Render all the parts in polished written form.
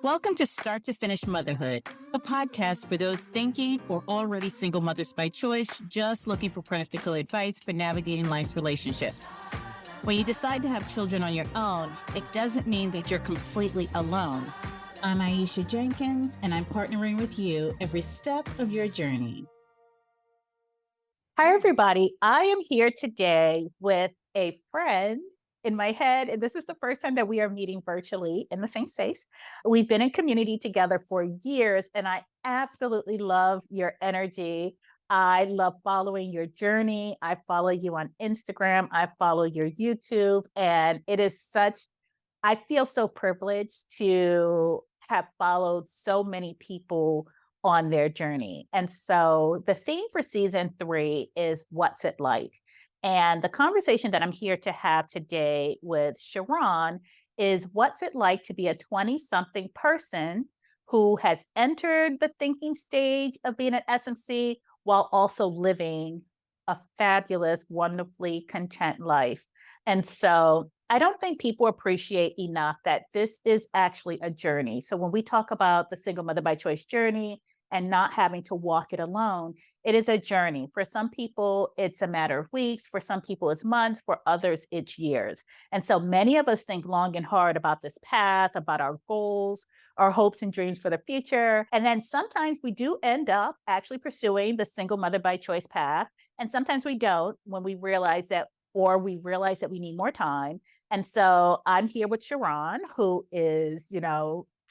Welcome to Start to Finish Motherhood, a podcast for those thinking or already single mothers by choice, just looking for practical advice for navigating life's relationships. When you decide to have children on your own, it doesn't mean that you're completely alone. I'm Aisha Jenkins, and I'm partnering with you every step of your journey. Hi, everybody. I am here today with a friend in my head. And this is the first time that we are meeting virtually in the same space. We've been in community together for years, and I absolutely love your energy. I love following your journey. I follow you on Instagram, I follow your YouTube, and it is I feel so privileged to have followed so many people on their journey. And so the theme for season 3 is what's it like? And the conversation that I'm here to have today with Charon is what's it like to be a 20 something person who has entered the thinking stage of being at SMC while also living a fabulous, wonderfully content life. And so I don't think people appreciate enough that this is actually a journey. So when we talk about the single mother by choice journey and not having to walk it alone, it is a journey. For some people, it's a matter of weeks. For some people, it's months. For others, it's years. And so many of us think long and hard about this path, about our goals, our hopes and dreams for the future. And then sometimes we do end up actually pursuing the single mother by choice path. And sometimes we don't when we realize that, or we realize that we need more time. And so I'm here with Charon, who is,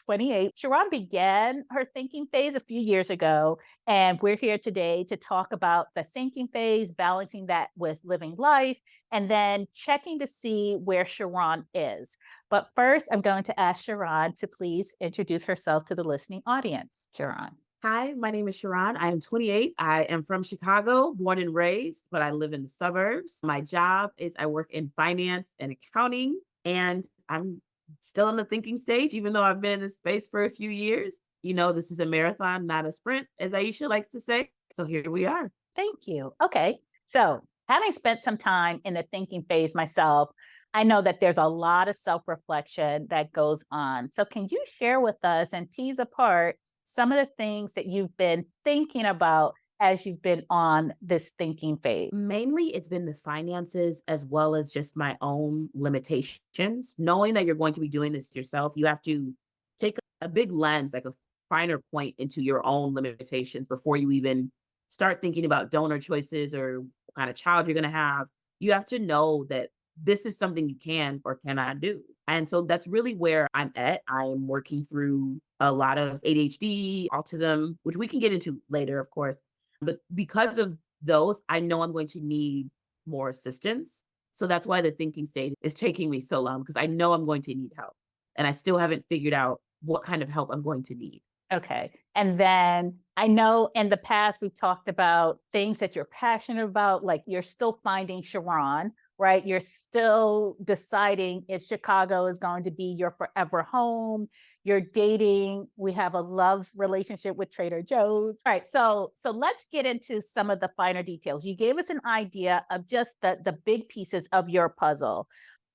28. Sharon began her thinking phase a few years ago, and we're here today to talk about the thinking phase, balancing that with living life, and then checking to see where Sharon is. But first, I'm going to ask Sharon to please introduce herself to the listening audience. Sharon. Hi, my name is Charon. I am 28. I am from Chicago, born and raised, but I live in the suburbs. My job is I work in finance and accounting, and I'm still in the thinking stage, even though I've been in this space for a few years. This is a marathon, not a sprint, as Aisha likes to say. So here we are. Thank you. Okay. So, having spent some time in the thinking phase myself, I know that there's a lot of self reflection that goes on. So, can you share with us and tease apart some of the things that you've been thinking about as you've been on this thinking phase? Mainly, it's been the finances as well as just my own limitations. Knowing that you're going to be doing this yourself, you have to take a big lens, like a finer point into your own limitations before you even start thinking about donor choices or what kind of child you're going to have. You have to know that this is something you can or cannot do. And so that's really where I'm at. I am working through a lot of ADHD, autism, which we can get into later, of course. But because of those, I know I'm going to need more assistance. So that's why the thinking stage is taking me so long, because I know I'm going to need help. And I still haven't figured out what kind of help I'm going to need. Okay. And then I know in the past we've talked about things that you're passionate about, like you're still finding Sharon, right? You're still deciding if Chicago is going to be your forever home. You're dating. We have a love relationship with Trader Joe's. All right. So let's get into some of the finer details. You gave us an idea of just the big pieces of your puzzle.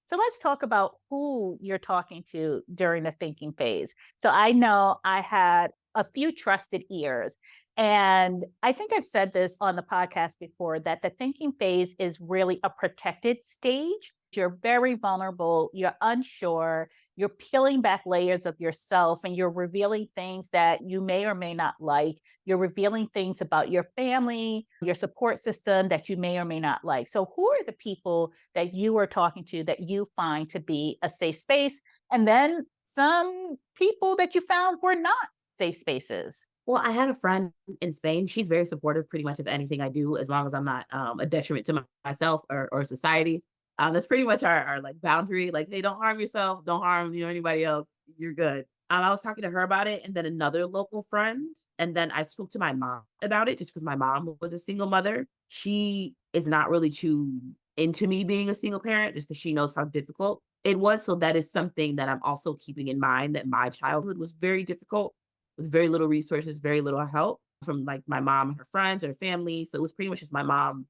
So let's talk about who you're talking to during the thinking phase. So I know I had a few trusted ears. And I think I've said this on the podcast before that the thinking phase is really a protected stage. You're very vulnerable, you're unsure, you're peeling back layers of yourself, and you're revealing things that you may or may not like. You're revealing things about your family, your support system that you may or may not like. So, who are the people that you are talking to that you find to be a safe space? And then some people that you found were not safe spaces. Well, I had a friend in Spain. She's very supportive pretty much of anything I do, as long as I'm not a detriment to myself or society. That's pretty much our like boundary. Like, hey, don't harm yourself, don't harm anybody else. You're good. I was talking to her about it, and then another local friend, and then I spoke to my mom about it just because my mom was a single mother. She is not really too into me being a single parent, just because she knows how difficult it was. So that is something that I'm also keeping in mind, that my childhood was very difficult with very little resources, very little help from like my mom and her friends or family. So it was pretty much just my mom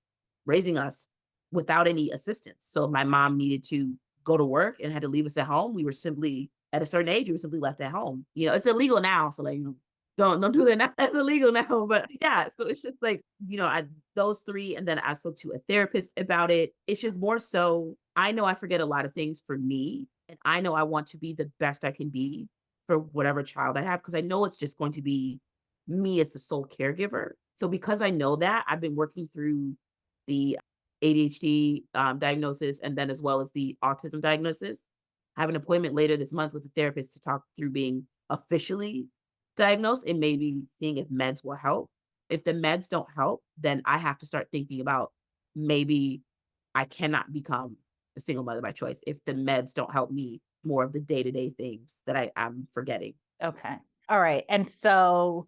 raising us without any assistance. So if my mom needed to go to work and had to leave us at home, we were simply at a certain age, you were simply left at home. It's illegal now. So like, don't do that now. That's illegal now. But yeah, so it's just like, those three. And then I spoke to a therapist about it. It's just more so, I know I forget a lot of things for me. And I know I want to be the best I can be for whatever child I have, because I know it's just going to be me as the sole caregiver. So because I know that, I've been working through the ADHD diagnosis, and then as well as the autism diagnosis. I have an appointment later this month with a therapist to talk through being officially diagnosed and maybe seeing if meds will help. If the meds don't help, then I have to start thinking about maybe I cannot become a single mother by choice if the meds don't help me more of the day-to-day things that I'm forgetting. Okay. All right. And so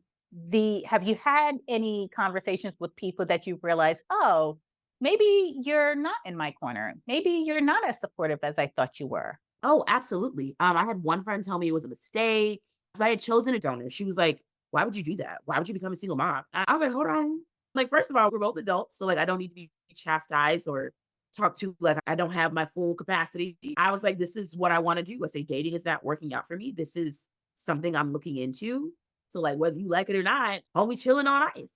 have you had any conversations with people that you realize, oh, maybe you're not in my corner. Maybe you're not as supportive as I thought you were. Oh, absolutely. I had one friend tell me it was a mistake because I had chosen a donor. She was like, "Why would you do that? Why would you become a single mom?" I was like, "Hold on. Like, first of all, we're both adults, so like, I don't need to be chastised or talked to like I don't have my full capacity." I was like, "This is what I want to do." I say, dating is not working out for me. This is something I'm looking into. So like, whether you like it or not, homie chilling on ice.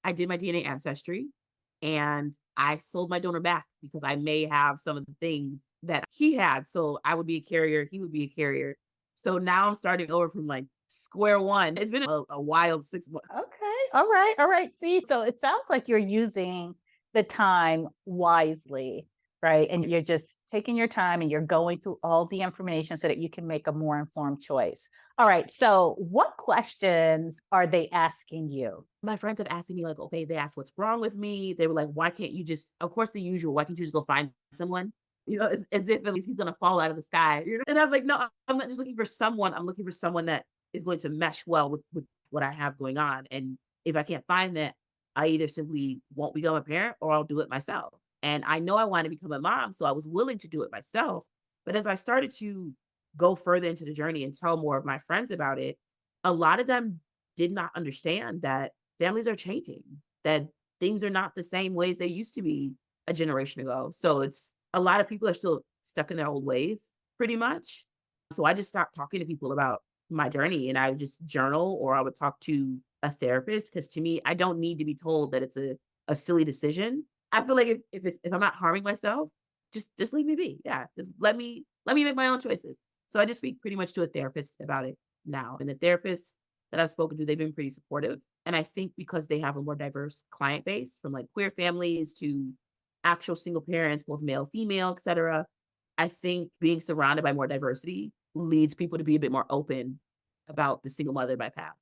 I did my DNA ancestry, and I sold my donor back because I may have some of the things that he had. So I would be a carrier, he would be a carrier. So now I'm starting over from like square one. It's been a wild 6 months. Okay. All right. All right. See, so it sounds like you're using the time wisely, right? And you're just taking your time and you're going through all the information so that you can make a more informed choice. All right. So, what questions are they asking you? My friends have asked me, like, okay, they asked what's wrong with me. They were like, why can't you just, of course, the usual, why can't you just go find someone? As if at least he's going to fall out of the sky. And I was like, no, I'm not just looking for someone. I'm looking for someone that is going to mesh well with what I have going on. And if I can't find that, I either simply won't become a parent or I'll do it myself. And I know I want to become a mom, so I was willing to do it myself. But as I started to go further into the journey and tell more of my friends about it, a lot of them did not understand that families are changing, that things are not the same ways they used to be a generation ago. So it's a lot of people are still stuck in their old ways pretty much. So I just stopped talking to people about my journey and I would just journal or I would talk to a therapist because to me, I don't need to be told that it's a silly decision. I feel like if I'm not harming myself, just leave me be. Yeah. Just let me make my own choices. So I just speak pretty much to a therapist about it now. And the therapists that I've spoken to, they've been pretty supportive. And I think because they have a more diverse client base from like queer families to actual single parents, both male, female, etc. I think being surrounded by more diversity leads people to be a bit more open about the single mother by path.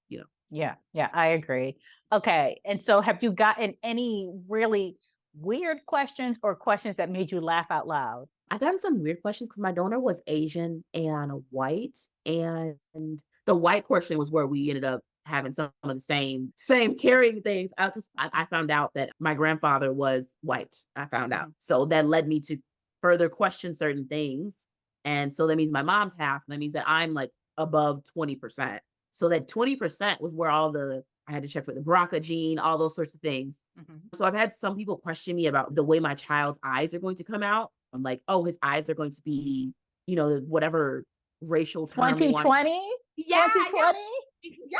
Yeah, yeah, I agree. Okay. And so have you gotten any really weird questions or questions that made you laugh out loud? I got some weird questions because my donor was Asian and white, and the white portion was where we ended up having some of the same carrying things. I found out that my grandfather was white. I found out, so that led me to further question certain things, and so that means my mom's half. And that means that I'm like above 20%. So that 20% was where I had to check for the BRCA gene, all those sorts of things. Mhm. So I've had some people question me about the way my child's eyes are going to come out. I'm like, oh, his eyes are going to be, whatever racial term they want. 2020? Yeah, yeah. 2020? Yeah.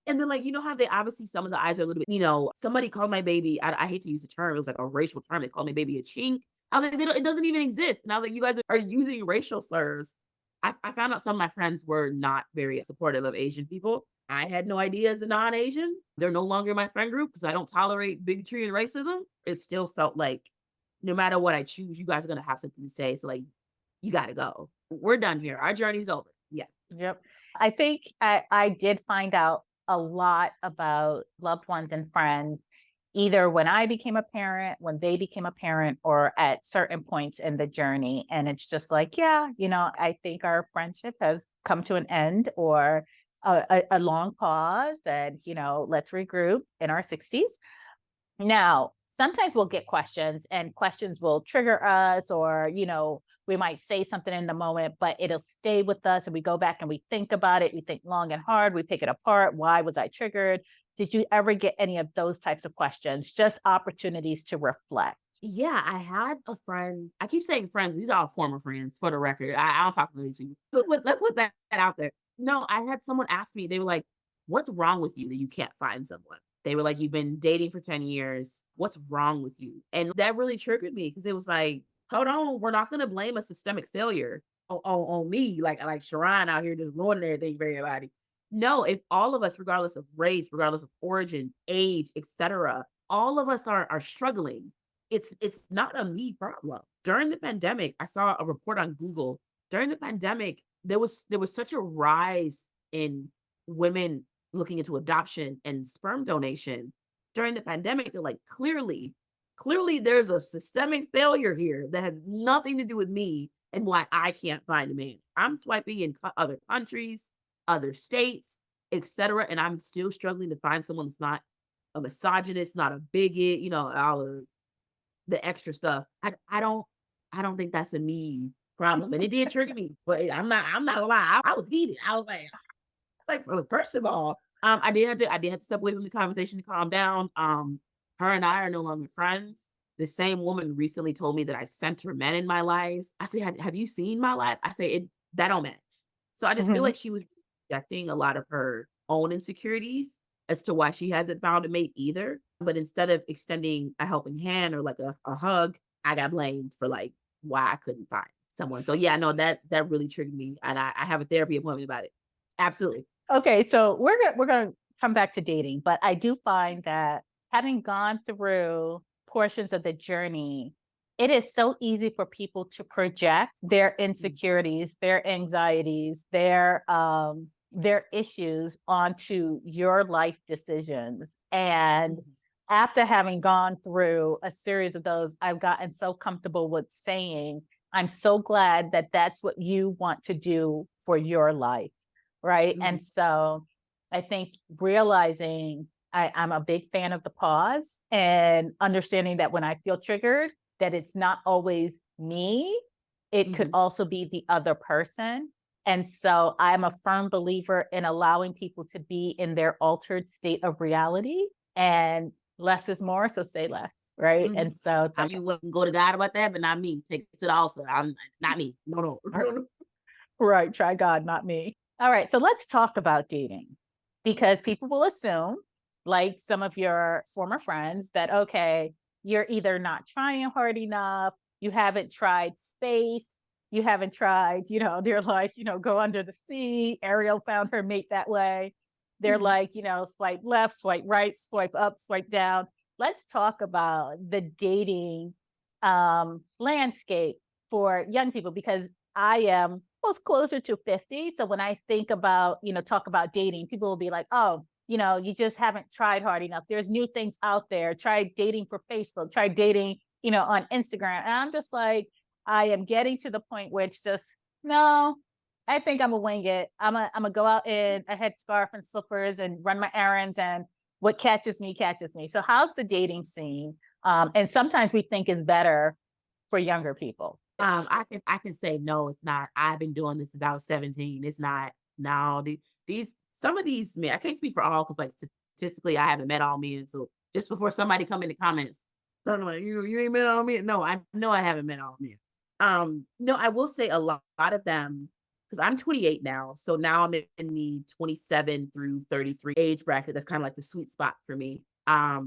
And then like, how they obviously some of the eyes are a little bit, somebody called my baby, I hate to use the term, it was like a racial term. They called my baby a chink. I was like, it doesn't even exist. And I was like, you guys are using racial slurs. I found out some of my friends were not very supportive of Asian people. I had no idea as a non-Asian. They're no longer my friend group because I don't tolerate bigotry and racism. It still felt like no matter what I choose, you guys are gonna have something to say. So like, you gotta go. We're done here. Our journey's over. Yeah. Yep. I think I did find out a lot about loved ones and friends, either when I became a parent, when they became a parent, or at certain points in the journey. And it's just like, yeah, I think our friendship has come to an end or a long pause and, let's regroup in our 60s. Now, sometimes we'll get questions and questions will trigger us or, we might say something in the moment, but it'll stay with us and we go back and we think about it. We think long and hard. We pick it apart. Why was I triggered? Did you ever get any of those types of questions? Just opportunities to reflect. Yeah, I had a friend. I keep saying friends. These are all former friends, for the record. I don't talk to these people. So let's put that out there. No, I had someone ask me. They were like, "What's wrong with you that you can't find someone?" They were like, "You've been dating for 10 years. What's wrong with you?" And that really triggered me because it was like, "Hold on, we're not going to blame a systemic failure on me, like Charon out here just ruining everything for everybody." No, if all of us, regardless of race, regardless of origin, age, etc., all of us are struggling, it's not a me problem. During the pandemic, I saw a report on Google. During the pandemic, there was such a rise in women looking into adoption and sperm donation. During the pandemic, they're like, clearly there's a systemic failure here that has nothing to do with me and why I can't find a man. I'm swiping in other countries, other states, etc., and I'm still struggling to find someone that's not a misogynist, not a bigot, all of the extra stuff. I don't think that's a me problem. And it did trigger me, but I'm not gonna lie. I was heated. I was like, well, first of all, I did have to step away from the conversation to calm down. Her and I are no longer friends. The same woman recently told me that I sent her men in my life. I said, have you seen my life? I say it that don't match. So I just feel Mhm. like she was projecting a lot of her own insecurities as to why she hasn't found a mate either. But instead of extending a helping hand or like a hug, I got blamed for like why I couldn't find someone. So yeah, no, that really triggered me. And I have a therapy appointment about it. Absolutely. Okay, so we're gonna come back to dating, but I do find that having gone through portions of the journey, it is so easy for people to project their Mhm, insecurities, their anxieties, their issues onto your life decisions. And mhm, after having gone through a series of those, I've gotten so comfortable with saying, I'm so glad that that's what you want to do for your life. Right. mhm, And so I think realizing I'm a big fan of the pause and understanding that when I feel triggered, that it's not always me, it could mhm. also be the other person. And so I'm a firm believer in allowing people to be in their altered state of reality, and less is more. So say less. Right. Mhm. And so it's like, You wouldn't go to God about that, but not me. Take it to the altar. I'm not me. No, no, all no, no. right, try God, not me. All right, so let's talk about dating because people will assume, like some of your former friends, that okay, you're either not trying hard enough, you haven't tried space, you haven't tried, they're like, go under the sea. Ariel found her mate that way. They're Mhm, like, swipe left, swipe right, swipe up, swipe down. Let's talk about the dating landscape for young people because I am was closer to 50. So when I think about, talk about dating, people will be like, oh, you just haven't tried hard enough. There's new things out there. Try dating for Facebook, try dating, on Instagram. And I'm just like, I am getting to the point where it's just, no, I think I'm gonna wing it. I'm gonna go out in a headscarf and slippers and run my errands, and what catches me catches me. So how's the dating scene? And sometimes we think is better for younger people. I can say no, it's not. I've been doing this since I was 17. It's not. No, these some of these men. I can't speak for all because like statistically, I haven't met all men. So just before somebody come in the comments, so I'm like, you ain't met all men. No, I know I haven't met all men. No, I will say a lot of them because I'm 28 now. So now I'm in the 27 through 33 age bracket. That's kind of like the sweet spot for me. A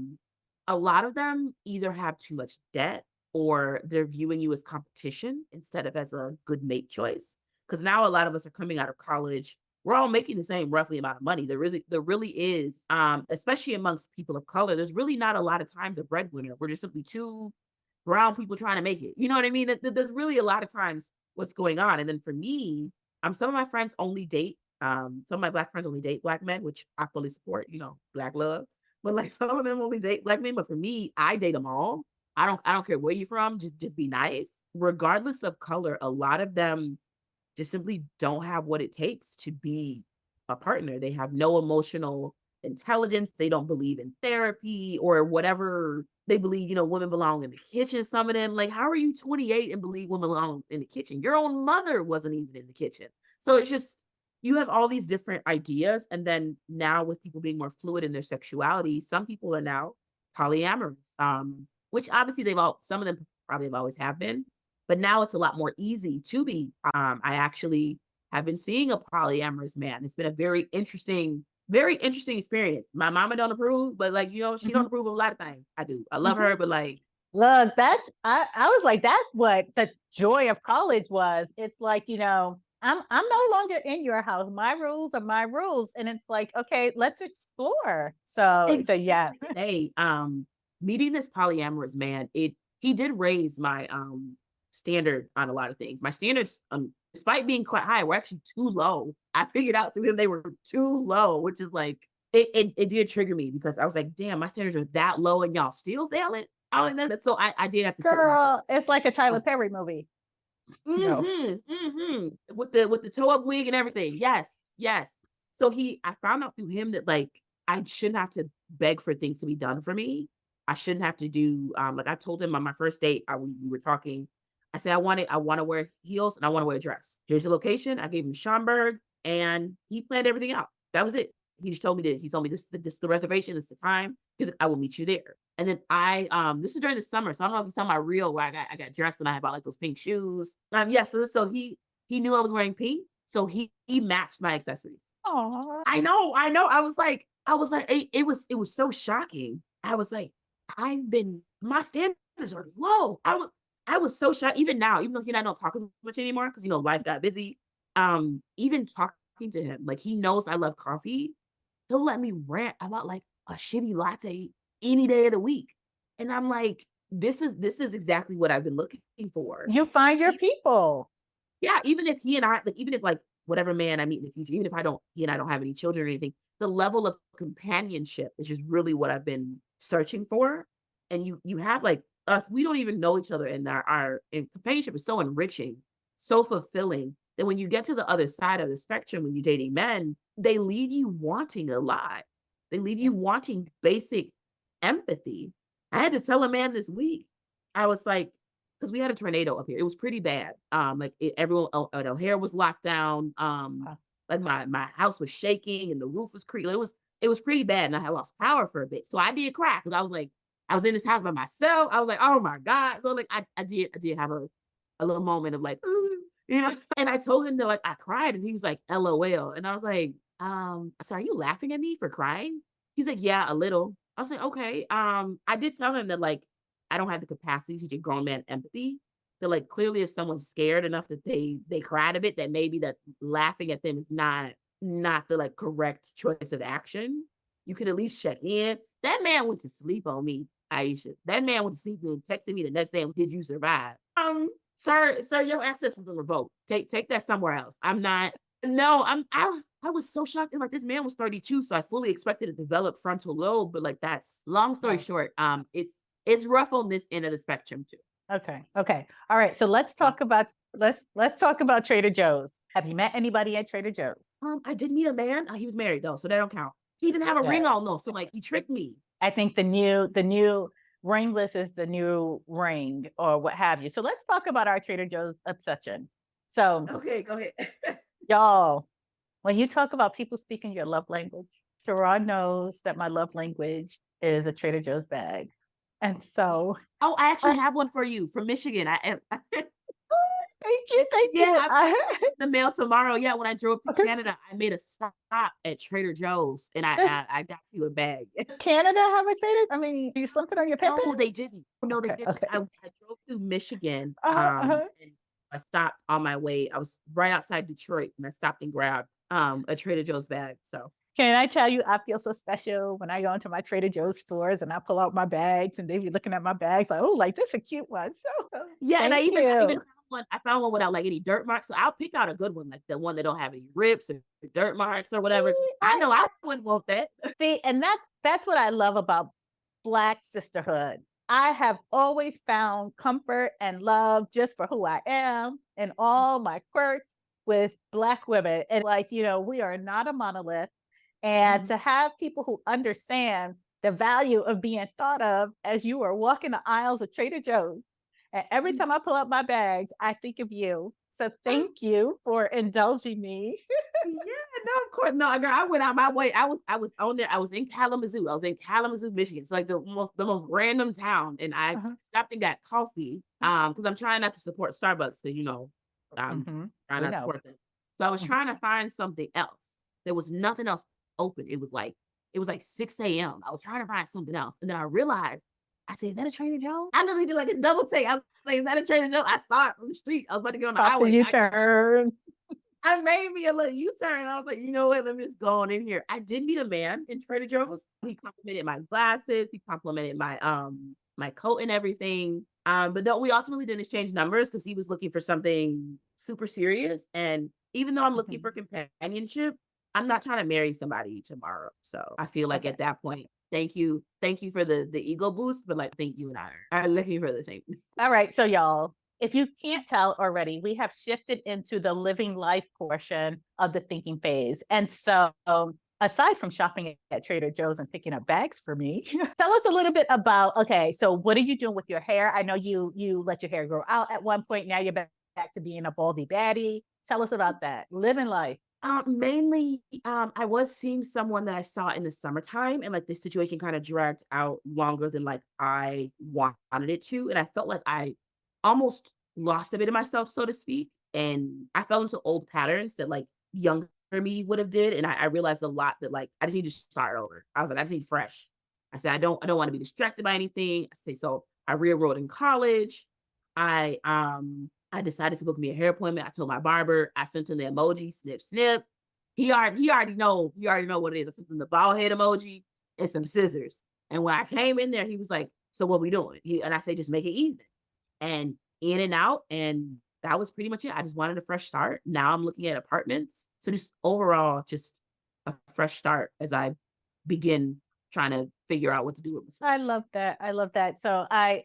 lot of them either have too much debt or they're viewing you as competition instead of as a good mate choice. Because now a lot of us are coming out of college. We're all making the same roughly amount of money. There really is, especially amongst people of color, there's really not a lot of times a breadwinner. We're just simply two brown people trying to make it. You know what I mean? There's really a lot of times what's going on. And then for me, some of my friends only date, some of my black friends only date black men, which I fully support, black love. But like some of them only date black men. But for me, I date them all. I don't care where you're from, just be nice. Regardless of color, a lot of them just simply don't have what it takes to be a partner. They have no emotional intelligence. They don't believe in therapy or whatever They believe, women belong in the kitchen. Some of them, like, how are you 28 and believe women belong in the kitchen? Your own mother wasn't even in the kitchen. So it's just, you have all these different ideas. And then now with people being more fluid in their sexuality, some people are now polyamorous, which obviously some of them probably have always have been, but now it's a lot more easy to be. I actually have been seeing a polyamorous man. It's been a very interesting experience. My mama don't approve, but like, she don't Mhm. approve of a lot of things. I do. I love Mhm. her, but like, Look, I was like, that's what the joy of college was. It's like, I'm no longer in your house. My rules are my rules. And it's like, okay, let's explore. So yeah. hey, meeting this polyamorous man, he did raise my standard on a lot of things. My standards, despite being quite high, were actually too low. I figured out through him they were too low, which is like it did trigger me because I was like, damn, my standards are that low and y'all still failing. I was like, so I did have to sit with myself. Girl, it's like a Tyler Perry movie. No. With the toe up wig and everything. Yes, yes. So I found out through him that like I shouldn't have to beg for things to be done for me. I shouldn't have to do like I told him on my first date. We were talking. I said I want to wear heels and I want to wear a dress. Here's the location. I gave him Schaumburg, and he planned everything out. That was it. He just told me that he told me this is the reservation. This is the time. I will meet you there. And then this is during the summer, so I don't know if you saw my reel where I got dressed and I had bought like those pink shoes. Yeah, so he knew I was wearing pink, so he matched my accessories. Oh, I know. I was like, it was so shocking. I was like, my standards are low. I was so shocked. Even now, even though he and I don't talk as much anymore because life got busy. Even talking to him, like he knows I love coffee. He'll let me rant about like a shitty latte any day of the week. And I'm like, this is exactly what I've been looking for. you find your E- people. Yeah, even if he and I, like, even if like whatever man I meet in the future, even if he and I don't have any children or anything, the level of companionship is just really what I've been searching for. And you have like us, we don't even know each other, and and companionship is so enriching, so fulfilling that when you get to the other side of the spectrum, when you're dating men, they leave you wanting a lot. They leave Yeah. you wanting basic empathy. I had to tell a man this week. I was like, because we had a tornado up here. It was pretty bad. Like everyone at O'Hare was locked down. Wow. Like my house was shaking and the roof was creaking. It was pretty bad, and I had lost power for a bit. So I did cry because I was like, I was in this house by myself. I was like, oh my God. So like I did have a little moment of like, "Ooh," And I told him that like I cried, and he was like, LOL. And I was like, so are you laughing at me for crying? He's like, yeah, a little. I was like, okay. I did tell him that like I don't have the capacity to teach a grown man empathy. So like clearly if someone's scared enough that they cried a bit, that maybe that laughing at them is not the like correct choice of action. You could at least check in. That man went to sleep on me, Aisha. That man went to sleep and texted me the next day, did you survive? Sir, your access has been revoked. Take that somewhere else. I'm not. No, I was so shocked. And like this man was 32, so I fully expected a developed frontal lobe, but like that's long story Right. short. It's rough on this end of the spectrum too. Okay. Okay. All right. So let's talk about Trader Joe's. Have you met anybody at Trader Joe's? I did meet a man. He was married though, so that don't count. He didn't have a Yeah. ring on though, so like he tricked me. I think the new ringless is the new ring or what have you. So let's talk about our Trader Joe's obsession. So Okay, go ahead. y'all, when you talk about people speaking your love language, Sharon knows that my love language is a Trader Joe's bag. And so Oh, I actually I, have one for you from Michigan. thank you. Yeah, the mail tomorrow. Yeah, when I drove to Okay. Canada, I made a stop at Trader Joe's, and I Does I, I got you a bag. Canada have a Trader? I mean, do you slip it on your pet? No, they didn't. No, they Okay, didn't. okay. I drove through Michigan, Uh-huh, uh-huh. and I stopped on my way. I was right outside Detroit, and I stopped and grabbed a Trader Joe's bag. So Can I tell you, I feel so special when I go into my Trader Joe's stores and I pull out my bags and they be looking at my bags like, oh, like this is a cute one. So yeah, and I thank even you. found one. I found one without like any dirt marks. So I'll pick out a good one, like the one that don't have any rips or dirt marks or whatever. See, I know I wouldn't want that. see, and that's what I love about Black sisterhood. I have always found comfort and love just for who I am and all my quirks with Black women. And like, we are not a monolith. And Mhm. to have people who understand the value of being thought of as you are walking the aisles of Trader Joe's. And every time I pull up my bags, I think of you. So thank you for indulging me. Yeah, no, of course. No, girl, I went out my way. I was on there. I was in Kalamazoo. I was in Kalamazoo, Michigan. So like the most random town. And I Uh-huh. stopped and got coffee. Because I'm trying not to support Starbucks because I'm trying We not to know. support them. So I was Mhm. trying to find something else. There was nothing else open. It was like 6 a.m. I was trying to find something else. And then I realized, I said, is that a Trader Joe's? I literally did like a double take. I was like, is that a Trader Joe's? I saw it on the street. I was about to get on the Pop the highway. U-turn. I made me a little U-turn. I was like, you know what? Let me just go on in here. I did meet a man in Trader Joe's. He complimented my glasses. He complimented my coat and everything. But no, we ultimately didn't exchange numbers because he was looking for something super serious. And even though I'm looking for companionship, I'm not trying to marry somebody tomorrow. So I feel like Okay. at that point, thank you for the ego boost, but like thank you and I are looking for the same. All right. So, y'all, if you can't tell already, we have shifted into the living life portion of the thinking phase. And so, aside from shopping at Trader Joe's and picking up bags for me, tell us a little bit about, okay, so what are you doing with your hair? I know you let your hair grow out at one point. Now you're back to being a baldy baddie. Tell us about that. Living life. Mainly, I was seeing someone that I saw in the summertime, and like the situation kind of dragged out longer than like I wanted it to, and I felt like I almost lost a bit of myself, so to speak, and I fell into old patterns that like younger me would have did, and I realized a lot that like I just need to start over. I was like, I just need fresh. I said, I don't want to be distracted by anything. I say so. I re-enrolled in college. I decided to book me a hair appointment. I told my barber, I sent him the emoji, snip, snip. He already know what it is. I sent him the bald head emoji and some scissors. And when I came in there, he was like, so what we doing? And I said, just make it even. And in and out. And that was pretty much it. I just wanted a fresh start. Now I'm looking at apartments. So just overall, just a fresh start as I begin trying to figure out what to do with myself. I love that. I love that. So I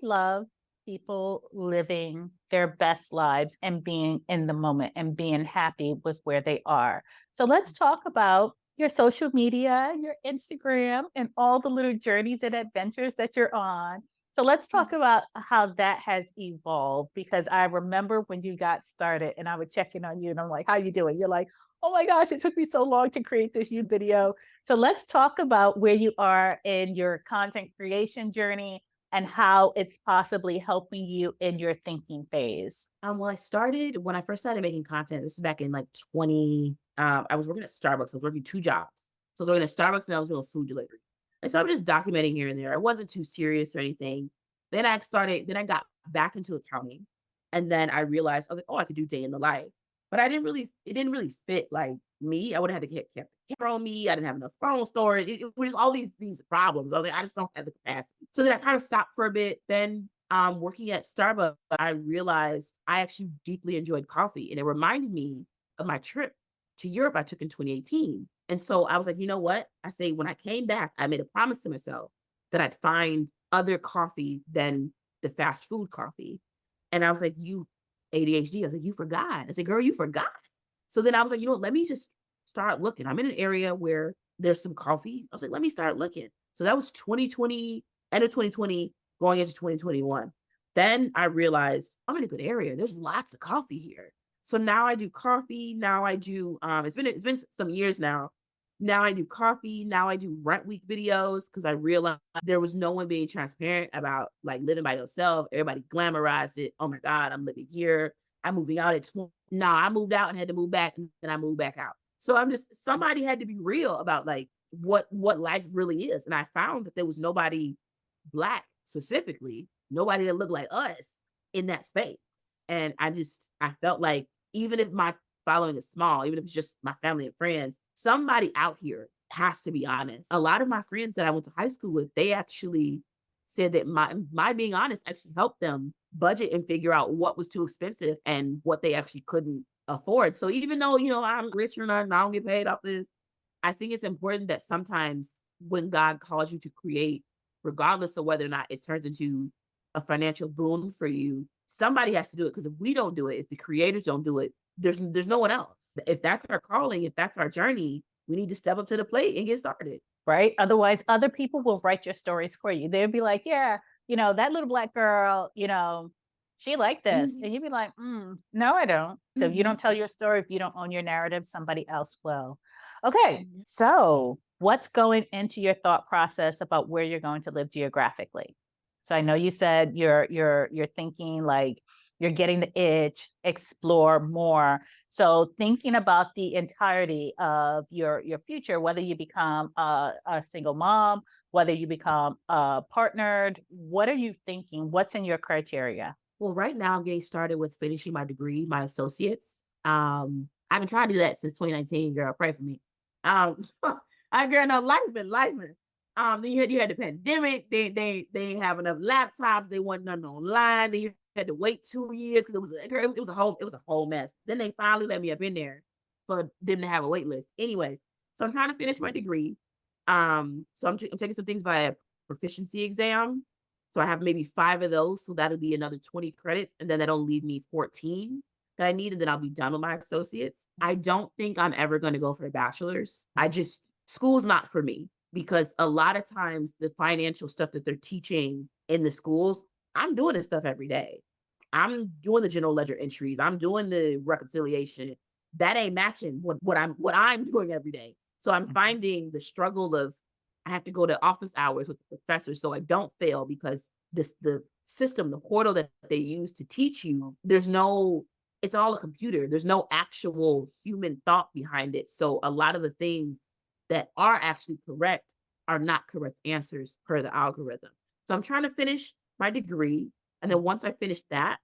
love people living their best lives and being in the moment and being happy with where they are. So let's talk about your social media, your Instagram, and all the little journeys and adventures that you're on. So let's talk about how that has evolved because I remember when you got started and I would check in on you and I'm like, how you doing? You're like, oh my gosh, it took me so long to create this YouTube video. So let's talk about where you are in your content creation journey and how it's possibly helping you in your thinking phase. Well, when I first started making content. This is back in like I was working at Starbucks. I was working two jobs. So I was working at Starbucks and I was doing food delivery. And so I'm just documenting here and there. It wasn't too serious or anything. Then I got back into accounting. And then I realized I was like, oh, I could do day in the life. But it didn't really fit like me. I would have had to keep the camera on me. I didn't have enough phone storage. It was all these problems. I was like, I just don't have the capacity. So then I kind of stopped for a bit. Then working at Starbucks, I realized I actually deeply enjoyed coffee. And it reminded me of my trip to Europe I took in 2018. And so I was like, you know what? I say when I came back, I made a promise to myself that I'd find other coffee than the fast food coffee. And I was like, you ADHD. I was like, you forgot. I said, girl, you forgot. So then I was like, you know what? Let me just start looking. I'm in an area where there's some coffee. I was like, let me start looking. So that was 2020, end of 2020, going into 2021. Then I realized I'm in a good area. There's lots of coffee here. So now I do coffee. Now I do it's been some years now. Now I do coffee. Now I do rent week videos because I realized there was no one being transparent about like living by yourself. Everybody glamorized it. Oh my God, I'm living here. I'm moving out at 20. No, I moved out and had to move back and then I moved back out. So somebody had to be real about like what life really is. And I found that there was nobody Black specifically, nobody that looked like us in that space. And I felt like even if my following is small, even if it's just my family and friends, somebody out here has to be honest. A lot of my friends that I went to high school with, they actually said that my being honest actually helped them budget and figure out what was too expensive and what they actually couldn't afford. So even though, I'm rich or not and I don't get paid off this, I think it's important that sometimes when God calls you to create, regardless of whether or not it turns into a financial boon for you, somebody has to do it. Because if we don't do it, if the creators don't do it, there's no one else. If that's our calling, if that's our journey, we need to step up to the plate and get started. right? Otherwise, other people will write your stories for you. They'll be like, yeah, that little Black girl, she liked this. Mhm, And you'd be like, no, I don't. So if you don't mhm, tell your story, if you don't own your narrative, somebody else will. Okay. mhm. So what's going into your thought process about where you're going to live geographically? So I know you said you're thinking like you're getting the itch, explore more. So thinking about the entirety of your future, whether you become a single mom, whether you become partnered, what are you thinking? What's in your criteria? Well, right now I'm getting started with finishing my degree, my associates. I've been trying to do that since 2019. Girl, pray for me. Um, I girl, no, life been life. Then you had the pandemic. They didn't have enough laptops. They wasn't nothing online. Then you had to wait 2 years because it was a whole mess. Then they finally let me up in there for them to have a wait list. Anyway, so I'm trying to finish my degree. So I'm taking some things via proficiency exam. So I have maybe 5 of those, so that'll be another 20 credits, and then that'll leave me 14 that I need, and then I'll be done with my associates. I don't think I'm ever gonna go for a bachelor's. School's not for me because a lot of times the financial stuff that they're teaching in the schools, I'm doing this stuff every day. I'm doing the general ledger entries. I'm doing the reconciliation. That ain't matching what I'm doing every day. So I'm Mhm. finding the struggle of I have to go to office hours with the professors so I don't fail because the system, the portal that they use to teach you, it's all a computer. There's no actual human thought behind it. So a lot of the things that are actually correct are not correct answers per the algorithm. So I'm trying to finish my degree. And then once I finish that,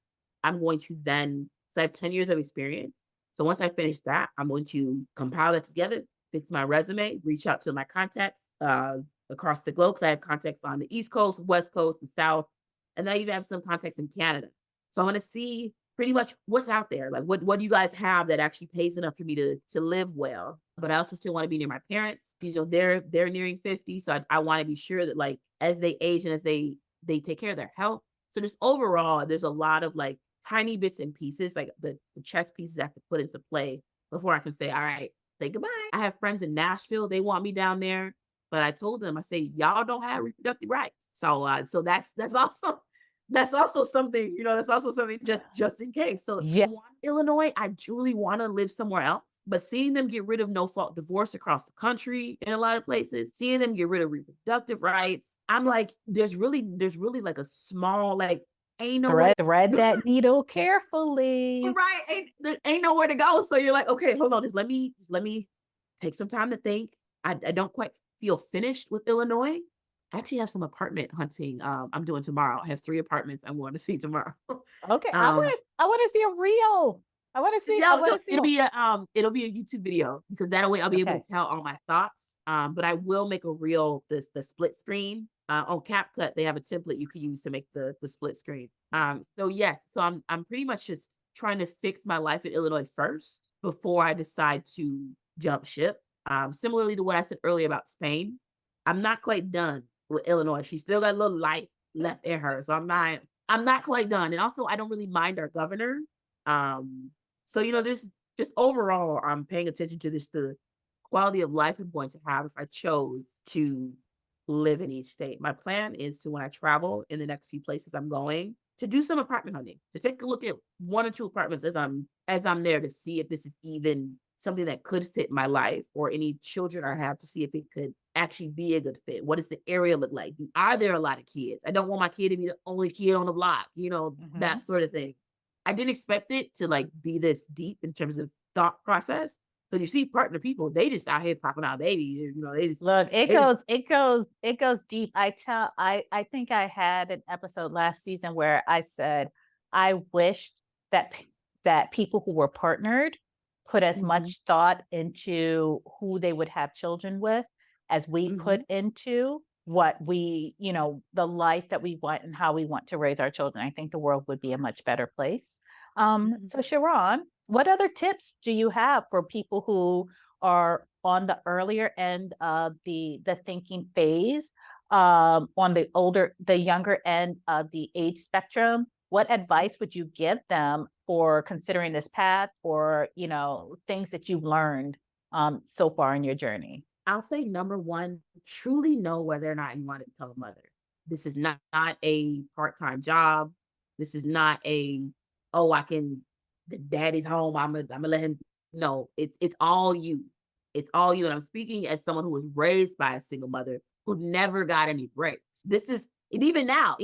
I'm going to then, so I have 10 years of experience. So once I finish that, I'm going to compile that together, fix my resume, reach out to my contacts across the globe because I have contacts on the East Coast, West Coast, the South, and then I even have some contacts in Canada. So I'm going to see pretty much what's out there. Like what do you guys have that actually pays enough for me to live well? But I also still want to be near my parents. They're nearing 50, so I want to be sure that like as they age and as they take care of their health. So just overall, there's a lot of like tiny bits and pieces, like the chess pieces I have to put into play before I can say, all right, say goodbye. I have friends in Nashville. They want me down there. But I told them, I say, y'all don't have reproductive rights. So that's also something, that's also something just in case. So Yeah. Illinois, I truly want to live somewhere else. But seeing them get rid of no fault divorce across the country in a lot of places, seeing them get rid of reproductive rights, I'm like, there's really like a small, like, ain't nowhere Thread that needle carefully. right, there ain't nowhere to go. So you're like, okay, hold on, just let me take some time to think. I don't quite feel finished with Illinois. I actually have some apartment hunting I'm doing tomorrow. I have 3 apartments I'm going to see tomorrow. Okay, um I want to see a reel. I yeah, want so to see. it'll be a YouTube video because that way I'll be able Okay. to tell all my thoughts. But I will make a reel, the split screen. On CapCut, they have a template you can use to make the split screen. So yes, so I'm pretty much just trying to fix my life in Illinois first before I decide to jump ship. Similarly to what I said earlier about Spain, I'm not quite done with Illinois. She still got a little life left in her, so I'm not quite done. And also, I don't really mind our governor. Um, so, there's just overall, I'm paying attention to the quality of life I'm going to have if I chose to live in each state. My plan is to, when I travel in the next few places I'm going, to do some apartment hunting, to take a look at 1 or 2 apartments as I'm there to see if this is even something that could fit my life or any children I have to see if it could actually be a good fit. What does the area look like? Are there a lot of kids? I don't want my kid to be the only kid on the block, that Mhm. sort of thing. I didn't expect it to like be this deep in terms of thought process. Because you see partner people, they just out here popping out babies. Look, They just it goes deep. I think I had an episode last season where I said I wished that people who were partnered put as Mhm, much thought into who they would have children with as we put mhm, into what the life that we want and how we want to raise our children. I think the world would be a much better place. mhm. So Sharon, what other tips do you have for people who are on the earlier end of the thinking phase, on the younger end of the age spectrum? What advice would you give them for considering this path, or things that you've learned so far in your journey? I'll say number one, truly know whether or not you want to become a mother. This is not a part-time job. This is not a, oh, I can, the daddy's home. I'm gonna let him. No, it's all you. It's all you. And I'm speaking as someone who was raised by a single mother who never got any breaks. This is, and even now,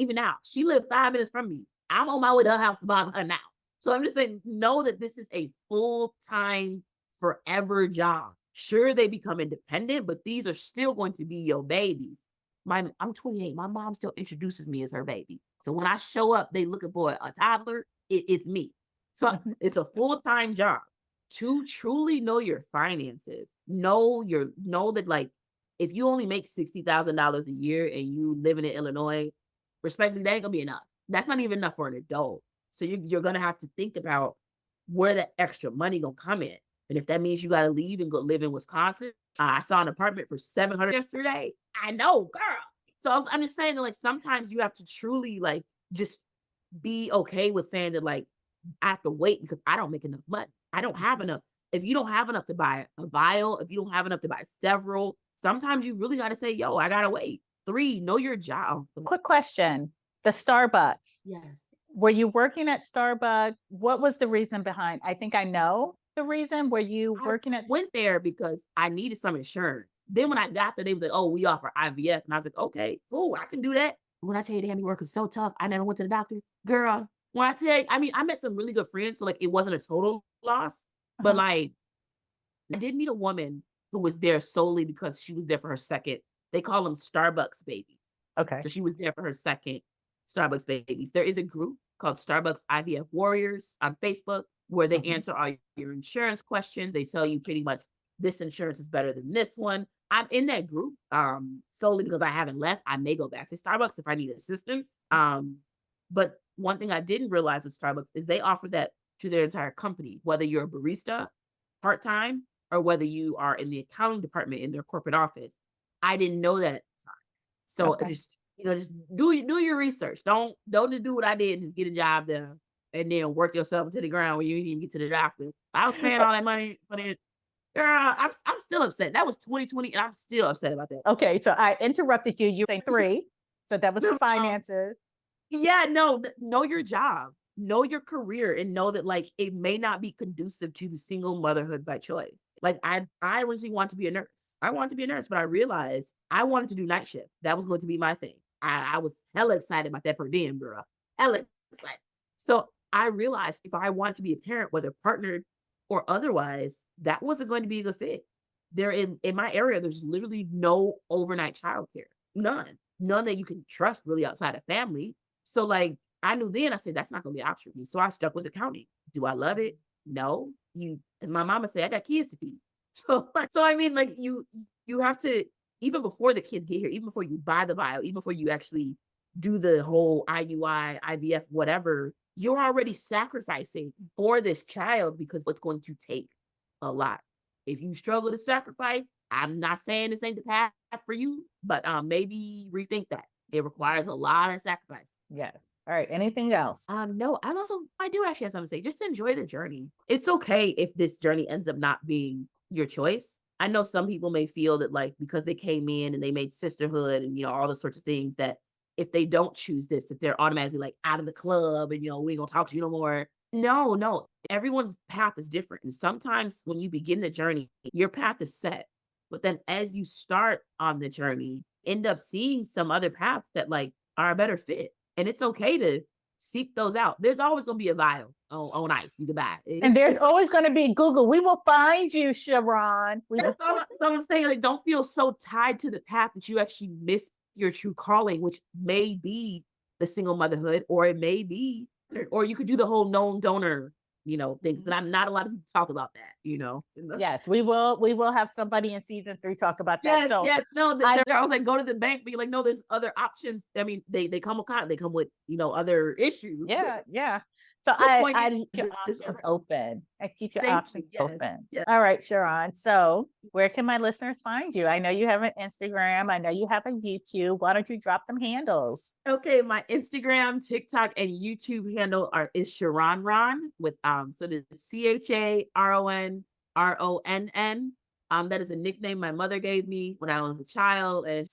she lived 5 minutes from me. I'm on my way to her house to bother her now. So I'm just saying, know that this is a full-time, forever job. Sure, they become independent, but these are still going to be your babies. I'm 28. My mom still introduces me as her baby. So when I show up, they looking for a toddler. It's me. So it's a full-time job. To truly know your finances, know that, like, if you only make $60,000 a year and you living in Illinois, respectfully, that ain't gonna be enough. That's not even enough for an adult. So you're gonna have to think about where that extra money gonna come in. And if that means you gotta leave and go live in Wisconsin, I saw an apartment for 700 yesterday. I know, girl. So I'm just saying that, like, sometimes you have to truly, like, just be okay with saying that, like, I have to wait because I don't make enough money. I don't have enough. If you don't have enough to buy a vial, if you don't have enough to buy several, sometimes you really got to say, yo, I gotta wait. 3, know your job. Quick question. The Starbucks. Yes. Were you working at Starbucks? What was the reason behind? I think I know the reason. Were you I working at went there because I needed some insurance. Then when I got there, they was like, oh, we offer IVF. And I was like, okay, cool, I can do that. When I tell you they had me working so tough, I never went to the doctor. Girl, when I tell you, I mean, I met some really good friends. So, like, it wasn't a total loss. But, Uh-huh. like, I did meet a woman who was there solely because she was there for her second. They call them Starbucks babies. Okay. So she was there for her second Starbucks babies. There is a group called Starbucks IVF Warriors on Facebook where they Mhm. answer all your insurance questions. They tell you pretty much this insurance is better than this one. I'm in that group solely because I haven't left. I may go back to Starbucks if I need assistance. But one thing I didn't realize with Starbucks is they offer that to their entire company, whether you're a barista part-time or whether you are in the accounting department in their corporate office. I didn't know that at the time. So Okay. just do your research. Don't just do what I did and just get a job there and then work yourself to the ground when you didn't even get to the doctor. I was paying all that money for it. Girl, I'm still upset. That was 2020 and I'm still upset about that. Okay. So I interrupted you. You were saying 3. So that was the No, finances. yeah, no, know your job, know your career, and know that, like, it may not be conducive to the single motherhood by choice. Like, I originally wanted to be a nurse. I wanted to be a nurse, but I realized I wanted to do night shift. That was going to be my thing. I was hella excited about that per diem, girl. Hella excited. So I realized if I wanted to be a parent, whether partnered or otherwise, that wasn't going to be a good fit. There in my area, there's literally no overnight childcare. None that you can trust really outside of family. So, like, I knew then, I said, that's not gonna be an option for me. So I stuck with accounting. Do I love it? No. As my mama said, I got kids to feed. So I mean, like, you have to, even before the kids get here, even before you buy the vial, even before you actually do the whole IUI, IVF, whatever, you're already sacrificing for this child because it's going to take a lot. If you struggle to sacrifice, I'm not saying this ain't the path for you, but maybe rethink that. It requires a lot of sacrifice. Yes. All right. Anything else? No, I do actually have something to say. Just enjoy the journey. It's okay if this journey ends up not being your choice. I know some people may feel that, like, because they came in and they made sisterhood and, all those sorts of things, that if they don't choose this, that they're automatically, like, out of the club and, we ain't gonna talk to you no more. No, no. Everyone's path is different. And sometimes when you begin the journey, your path is set. But then as you start on the journey, end up seeing some other paths that, like, are a better fit. And it's okay to seek those out. There's always gonna be a vial on ice you can buy. And there's always going to be Google. We will find you, Charon. That's all I'm saying. Like, don't feel so tied to the path that you actually miss your true calling, which may be the single motherhood, or it may be, or you could do the whole known donor, things. And I'm not a lot of people talk about that. Yes, we will. We will have somebody in season 3 talk about that. Yes, So yes. No, they're always like, go to the bank, but you're like, no, there's other options. I mean, they come with other issues. yeah, yeah. So The point I is, keep your options open. I keep your thank you. options Yes, open. yes. All right, Sharon. So where can my listeners find you? I know you have an Instagram. I know you have a YouTube. Why don't you drop them handles? Okay, my Instagram, TikTok, and YouTube handle is Charon Ron with so the CHARONRONN. That is a nickname my mother gave me when I was a child, and it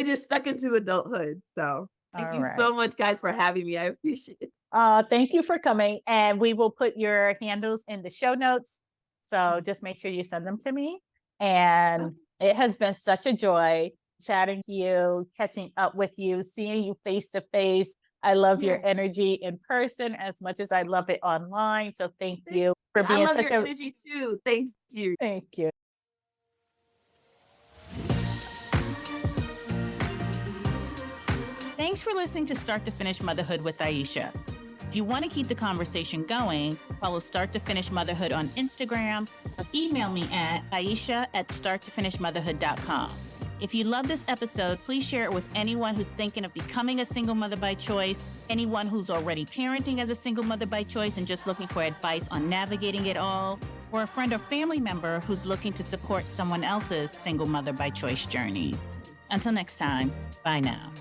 just stuck into adulthood. So thank All you right. so much, guys, for having me. I appreciate it. Thank you for coming. And we will put your handles in the show notes. So just make sure you send them to me. And it has been such a joy chatting to you, catching up with you, seeing you face to face. I love your Yes. energy in person as much as I love it online. So thank Thank you for you. I being love such your a energy too. Thank you. thank you. Thanks for listening to Start to Finish Motherhood with Aisha. If you want to keep the conversation going, follow Start to Finish Motherhood on Instagram or email me at aisha@starttofinishmotherhood.com. If you love this episode, please share it with anyone who's thinking of becoming a single mother by choice, anyone who's already parenting as a single mother by choice and just looking for advice on navigating it all, or a friend or family member who's looking to support someone else's single mother by choice journey. Until next time, bye now.